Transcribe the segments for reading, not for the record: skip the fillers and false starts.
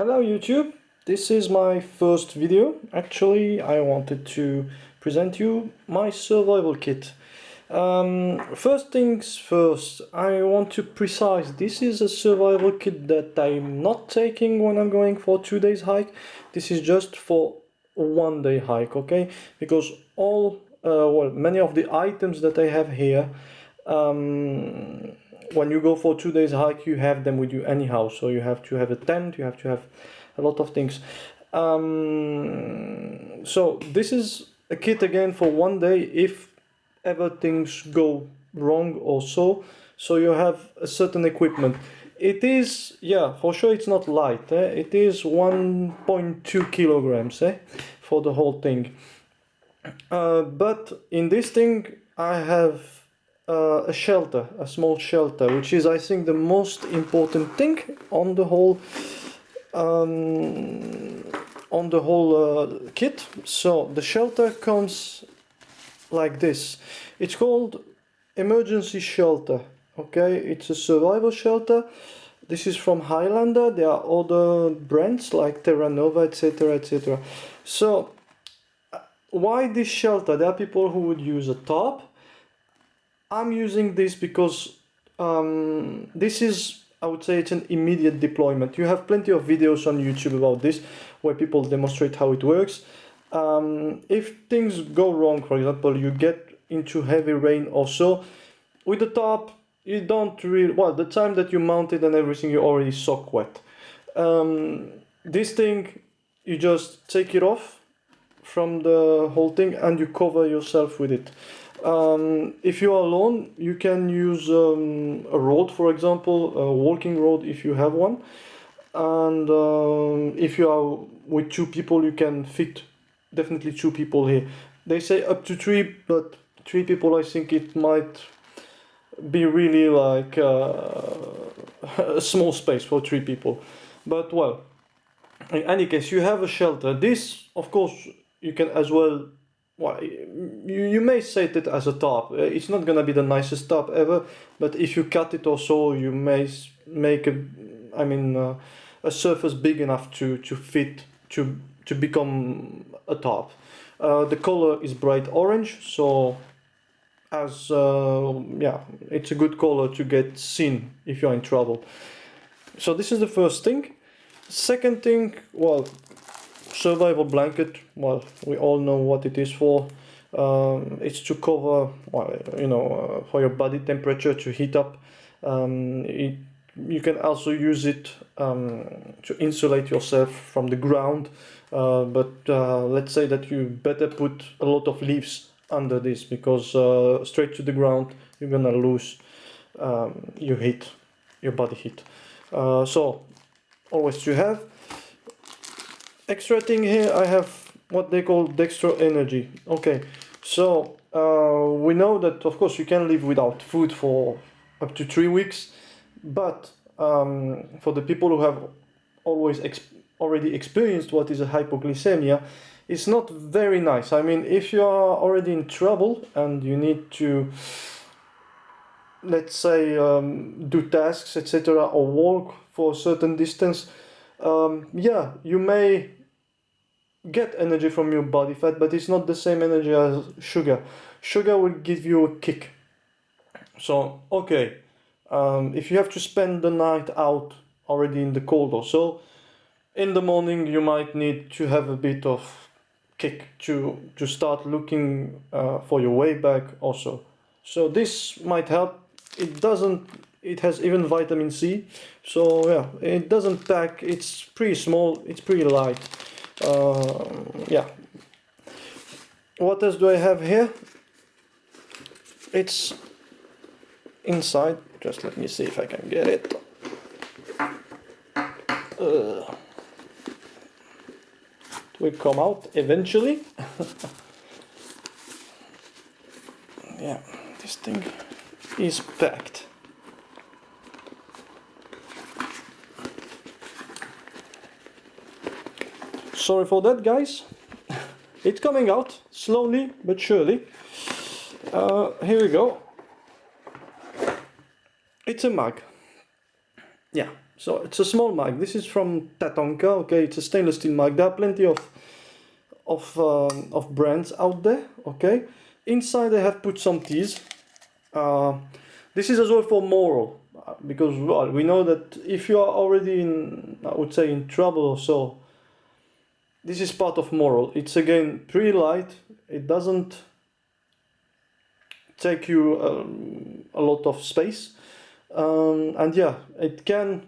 Hello YouTube, this is my first video. Actually, I wanted to present you my survival kit. First things first, I want to precise this is a survival kit that I'm not taking when I'm going for 2 days hike. This is just for a 1 day hike, okay? Because many of the items that I have here, when you go for 2 days hike, you have them with you anyhow. So you have to have a tent, you have to have a lot of things. So this is a kit again for 1 day if ever things go wrong or so. So you have a certain equipment. It is, yeah, for sure it's not light. It is 1.2 kilograms for the whole thing. But in this thing I have a shelter, a small shelter, which is I think the most important thing on the whole kit. So the shelter comes like this. It's called emergency shelter. Okay, it's a survival shelter. This is from Highlander. There are other brands like Terra Nova, etc., etc. So why this shelter? There are people who would use a tarp. I'm using this because this is, I would say, it's an immediate deployment. You have plenty of videos on YouTube about this where people demonstrate how it works. If things go wrong, for example, you get into heavy rain or so, with the tarp, you don't really, well, the time that you mount it and everything, you already soak wet. This thing, you just take it off from the whole thing and you cover yourself with it. If you are alone, you can use a rod, for example, a walking rod if you have one. And if you are with 2 people, you can fit definitely 2 people here. They say up to 3, but 3 people, I think it might be really like a small space for 3 people. But well, in any case, you have a shelter. This, of course, you can as well. Well, you may set it as a tarp. It's not gonna be the nicest tarp ever, but if you cut it or so, you may make a surface big enough to fit to become a tarp. The color is bright orange, so it's a good color to get seen if you're in trouble. So this is the first thing. Second thing, well, survival blanket. Well, we all know what it is for. It's to cover, for your body temperature to heat up. You can also use it to insulate yourself from the ground. But let's say that you better put a lot of leaves under this, because straight to the ground you're gonna lose your heat, your body heat. So always to have. Extra thing here, I have what they call dextro energy. Okay, so we know that of course you can live without food for up to 3 weeks, but for the people who have already experienced what is a hypoglycemia, it's not very nice. I mean, if you are already in trouble and you need to, let's say, do tasks, etc., or walk for a certain distance, you may get energy from your body fat, but it's not the same energy as sugar. Sugar will give you a kick. So, okay, if you have to spend the night out already in the cold or so, in the morning you might need to have a bit of kick to start looking for your way back also. So this might help. It has even vitamin C, so yeah, it doesn't pack, it's pretty small, it's pretty light. What else do I have here? It's inside, just let me see if I can get it. It will come out eventually. Yeah, this thing is packed. Sorry for that, guys. It's coming out slowly but surely. Here we go. It's a mug. Yeah, So it's a small mug. This is from Tatanka. Okay, it's a stainless steel mug. There are plenty of brands out there. Okay, inside I have put some teas. This is as well for moral, because well, we know that if you are already in, I would say, in trouble or so, this is part of moral. It's again pretty light. It doesn't take you a lot of space, and yeah, it can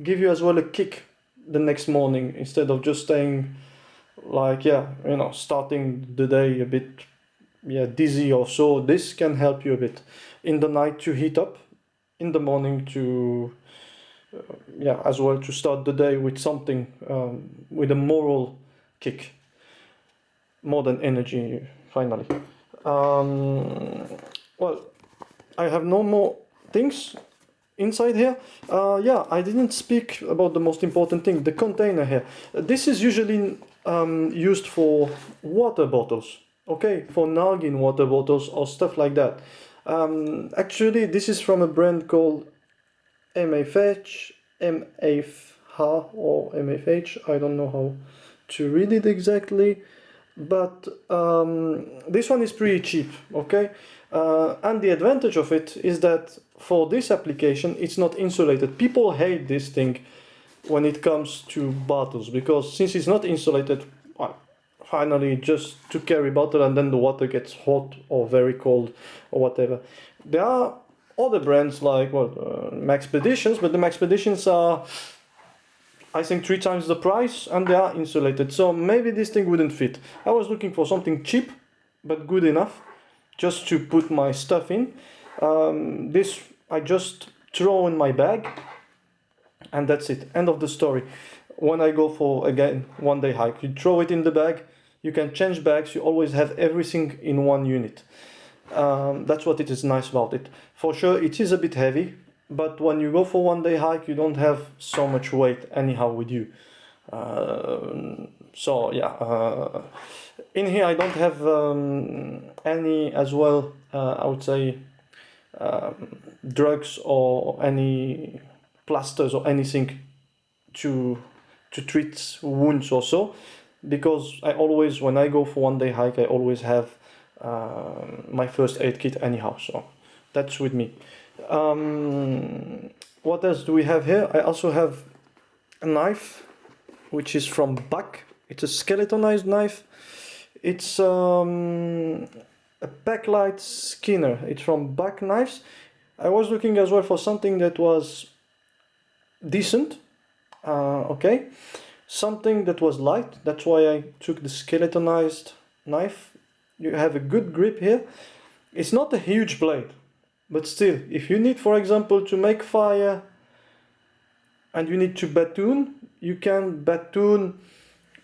give you as well a kick the next morning instead of just staying like, yeah, you know, starting the day a bit, yeah, dizzy or so. This can help you a bit in the night to heat up, in the morning to yeah, as well to start the day with something, with a moral kick more than energy finally. Well, I have no more things inside here. Yeah, I didn't speak about the most important thing, the container here. This is usually used for water bottles, okay, for Nalgene water bottles or stuff like that. Actually, this is from a brand called MFH, MFH or MFH, I don't know how to read it exactly, but this one is pretty cheap, okay? And the advantage of it is that for this application, it's not insulated. People hate this thing when it comes to bottles, because since it's not insulated, well, finally just to carry bottle and then the water gets hot or very cold or whatever. There are other brands like, well, Maxpeditions, but the Maxpeditions are, I think, 3 times the price and they are insulated, so maybe this thing wouldn't fit. I was looking for something cheap but good enough just to put my stuff in. This I just throw in my bag and that's it, end of the story. When I go for, again, one day hike, you throw it in the bag, you can change bags, you always have everything in one unit. That's what it is nice about it. For sure it is a bit heavy, but when you go for one day hike you don't have so much weight anyhow with you. So yeah, in here I don't have any as well, I would say, drugs or any plasters or anything to treat wounds or so, because I always, when I go for one day hike, I always have my first aid kit anyhow, so that's with me. What else do we have here? I also have a knife which is from Buck. It's a skeletonized knife. It's a backlight skinner. It's from Buck Knives. I was looking as well for something that was decent, okay, something that was light. That's why I took the skeletonized knife. You have a good grip here. It's not a huge blade, but still, if you need, for example, to make fire and you need to battoon, you can battoon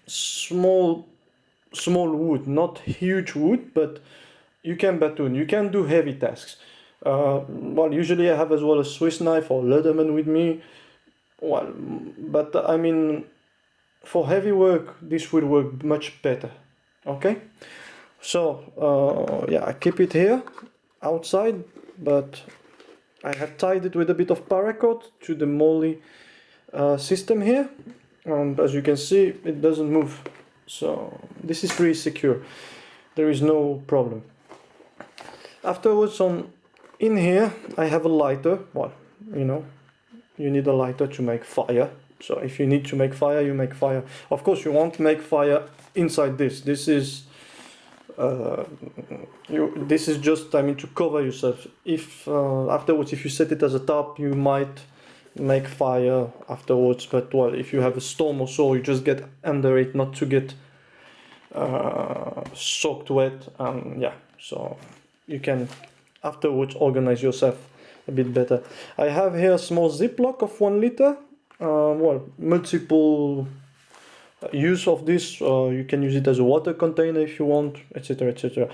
small wood, not huge wood, but you can battoon, you can do heavy tasks. Well, usually I have as well a Swiss knife or Leatherman with me. Well, but I mean, for heavy work, this will work much better. Okay, so yeah, I keep it here outside, but I have tied it with a bit of paracord to the molly system here, and as you can see, it doesn't move. So this is pretty secure. There is no problem. Afterwards, in here, I have a lighter. Well, you know, you need a lighter to make fire. So if you need to make fire, you make fire. Of course, you won't make fire inside this. This is this is just, I mean, to cover yourself. If afterwards, if you set it as a top, you might make fire afterwards. But well, if you have a storm or so, you just get under it, not to get soaked wet. Yeah, so you can afterwards organize yourself a bit better. I have here a small ziplock of 1 liter. Well, multiple use of this. You can use it as a water container if you want, etc., etc.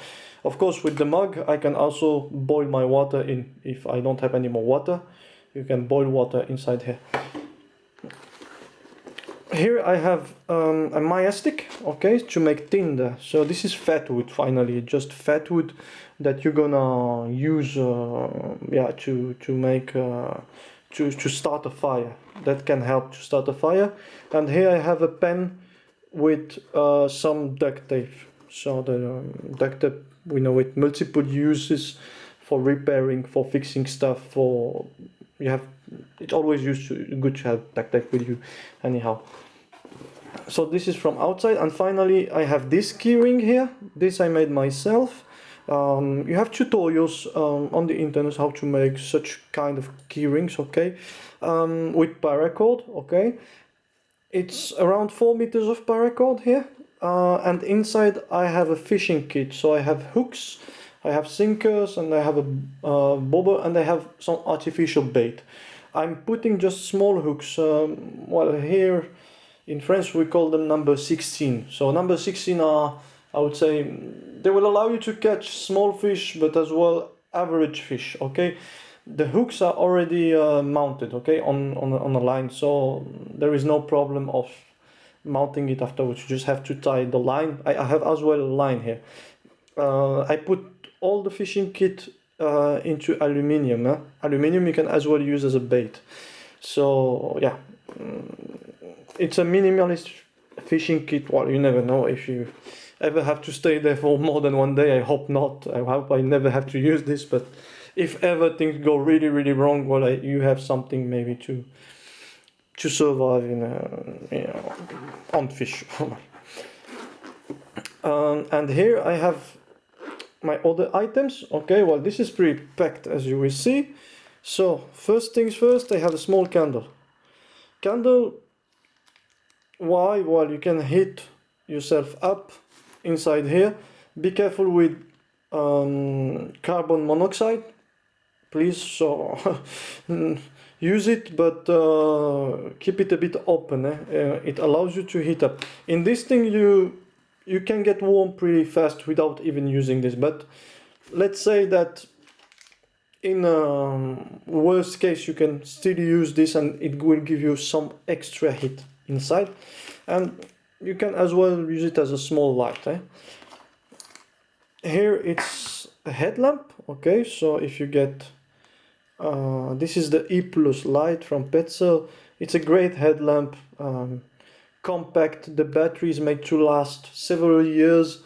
Of course, with the mug, I can also boil my water in. If I don't have any more water, you can boil water inside here. Here I have a Maya stick, okay, to make tinder. So this is fat wood, finally, just fat wood that you're gonna use, yeah, to make to start a fire. That can help to start a fire. And here I have a pen with some duct tape. So the duct tape, we know it multiple uses for repairing, for fixing stuff. For you have it's always good to have duct tape with you, anyhow. So this is from outside, and finally I have this keyring here. This I made myself. You have tutorials on the internet how to make such kind of keyrings, okay, with paracord, okay. It's around 4 meters of paracord here, and inside I have a fishing kit. So I have hooks, I have sinkers, and I have a bobber, and I have some artificial bait. I'm putting just small hooks. Well, here in France we call them number 16. So number 16 are, I would say, they will allow you to catch small fish, but as well average fish, okay. The hooks are already mounted, okay, on a line, so there is no problem of mounting it afterwards. You just have to tie the line. I have as well a line here. I put all the fishing kit into aluminium. Aluminium you can as well use as a bait. So yeah, it's a minimalist fishing kit. Well, you never know if you ever have to stay there for more than one day. I hope not. I hope I never have to use this, but if ever things go really wrong, well, you have something maybe to survive in on fish. And here I have my other items. Okay, well, this is pretty packed, as you will see. So first things first, I have a small candle. Why? Well, you can heat yourself up inside here. Be careful with carbon monoxide, please. So use it, but keep it a bit open. It allows you to heat up. In this thing you can get warm pretty fast without even using this, but let's say that in worst case you can still use this and it will give you some extra heat inside, and you can as well use it as a small light. Here it's a headlamp, okay. So if you get this is the E Plus light from Petzl. It's a great headlamp, compact. The battery is made to last several years.